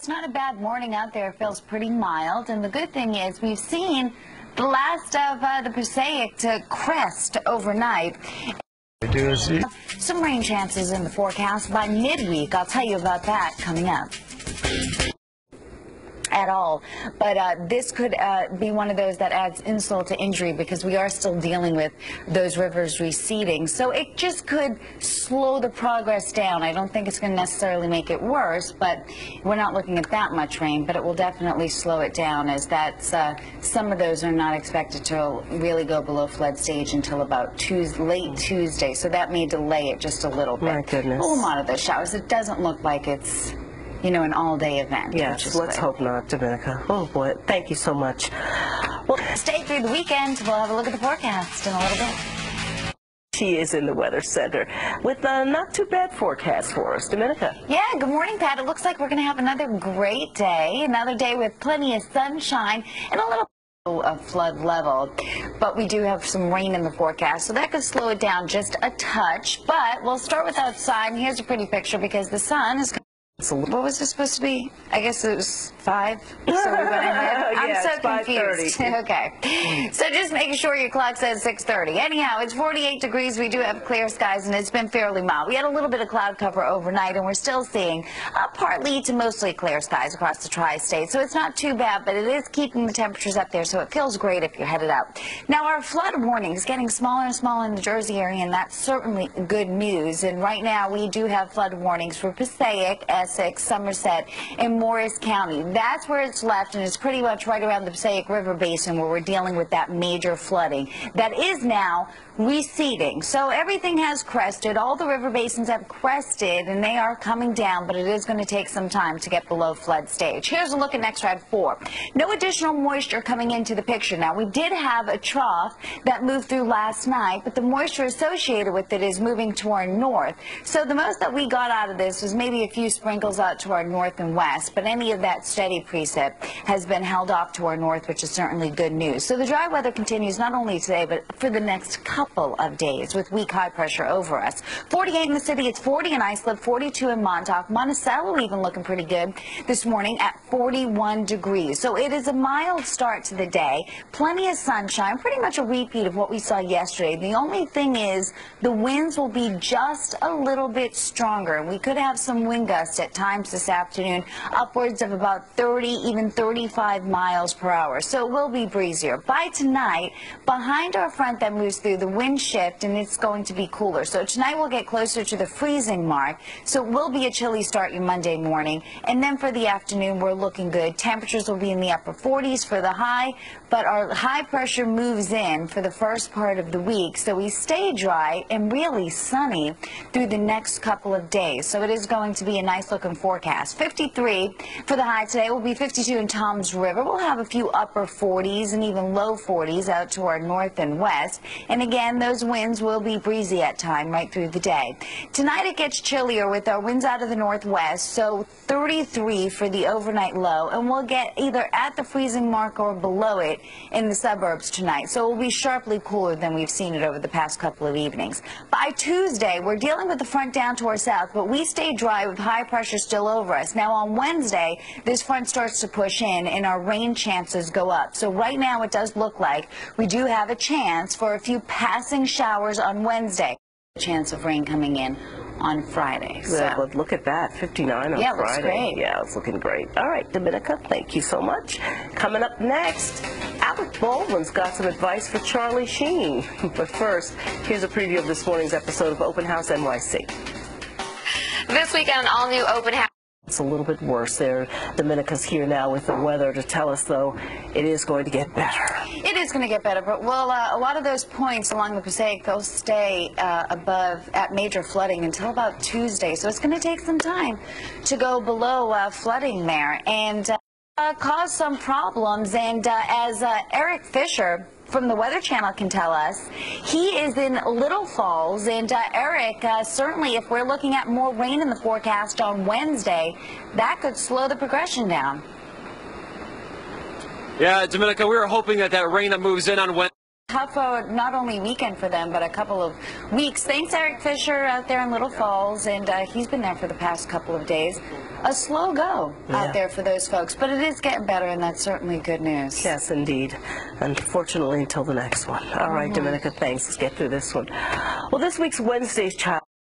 It's not a bad morning out there. It feels pretty mild. And the good thing is we've seen the last of the Passaic to crest overnight. I do see Some rain chances in the forecast by midweek. I'll tell you about that coming up. At all, but this could be one of those that adds insult to injury because we are still dealing with those rivers receding, so it just could slow the progress down. I don't think it's going to necessarily make it worse, but we're not looking at that much rain, but it will definitely slow it down, as that's some of those are not expected to really go below flood stage until about late Tuesday, so that may delay it just a little bit. My goodness. We'll monitor those showers. It doesn't look like it's, you know, an all-day event. Yes, let's hope not, Domenica. Oh, boy. Thank you so much. Well, stay through the weekend. We'll have a look at the forecast in a little bit. She is in the Weather Center with a not too bad forecast for us. Domenica. Yeah, good morning, Pat. It looks like we're going to have another great day, another day with plenty of sunshine and a little of flood level, but we do have some rain in the forecast, so that could slow it down just a touch. But we'll start with outside, and here's a pretty picture because the sun is. What was it supposed to be? I guess it was 5. So we went ahead. I'm so confused. Okay. So just making sure your clock says 6:30. Anyhow, it's 48 degrees. We do have clear skies, and it's been fairly mild. We had a little bit of cloud cover overnight, and we're still seeing partly to mostly clear skies across the tri-state. So it's not too bad, but it is keeping the temperatures up there, so it feels great if you're headed out. Now, our flood warning is getting smaller and smaller in the Jersey area, and that's certainly good news. And right now, we do have flood warnings for Passaic, Essex, Somerset, and Morris County. That's where it's left, and it's pretty much right around the Passaic River Basin where we're dealing with that major flooding that is now receding. So everything has crested. All the river basins have crested, and they are coming down, but it is going to take some time to get below flood stage. Here's a look at NextRad 4. No additional moisture coming into the picture. Now, we did have a trough that moved through last night, but the moisture associated with it is moving to our north. So the most that we got out of this was maybe a few sprinkles out to our north and west, but any of that steady precip has been held off to our north, which is certainly good news. So the dry weather continues not only today, but for the next couple of days with weak high pressure over us. 48 in the city, it's 40 in Islip, 42 in Montauk. Monticello even looking pretty good this morning at 41 degrees. So it is a mild start to the day. Plenty of sunshine, pretty much a repeat of what we saw yesterday. The only thing is the winds will be just a little bit stronger, and we could have some wind gusts at times this afternoon, upwards of about 30, even 35 miles per hour. So it will be breezier. By tonight, behind our front that moves through, the wind shift, and it's going to be cooler. So tonight we'll get closer to the freezing mark. So it will be a chilly start your Monday morning. And then for the afternoon, we're looking good. Temperatures will be in the upper 40s for the high, but our high pressure moves in for the first part of the week. So we stay dry and really sunny through the next couple of days. So it is going to be a nice looking forecast. 53 for the high today. Will be 52 in Toms River. We'll have a few upper 40s and even low 40s out to our north and west. And again, those winds will be breezy at time right through the day. Tonight it gets chillier with our winds out of the northwest. So 33 for the overnight low, and we'll get either at the freezing mark or below it in the suburbs tonight. So it will be sharply cooler than we've seen it over the past couple of evenings. By Tuesday, we're dealing with the front down to our south, but we stay dry with high pressure still over us. Now on Wednesday, this front starts to push in and our rain chances go up. So right now it does look like we do have a chance for a few passing showers on Wednesday. Chance of rain coming in on Friday. So. Yeah, but look at that, 59 on Friday. Yeah, it looks great. Yeah, it's looking great. All right, Domenica, thank you so much. Coming up next, Alec Baldwin's got some advice for Charlie Sheen. But first, here's a preview of this morning's episode of Open House NYC. This week on an all-new Open House. It's a little bit worse there. Domenica's here now with the weather to tell us, though, it is going to get better. It is going to get better, but well, a lot of those points along the Passaic, they'll stay above at major flooding until about Tuesday. So it's going to take some time to go below flooding there and cause some problems. And as Eric Fisher from the Weather Channel can tell us, he is in Little Falls, and Eric, certainly if we're looking at more rain in the forecast on Wednesday, that could slow the progression down. Yeah, Domenica, we were hoping that that rain that moves in on Wednesday tough, not only weekend for them, but a couple of weeks. Thanks, Eric Fisher, out there in Little Falls, and he's been there for the past couple of days. A slow go out there for those folks, but it is getting better, and that's certainly good news. Yes, indeed. Unfortunately, until the next one. All right, Domenica, thanks. Let's get through this one. Well, this week's Wednesday's child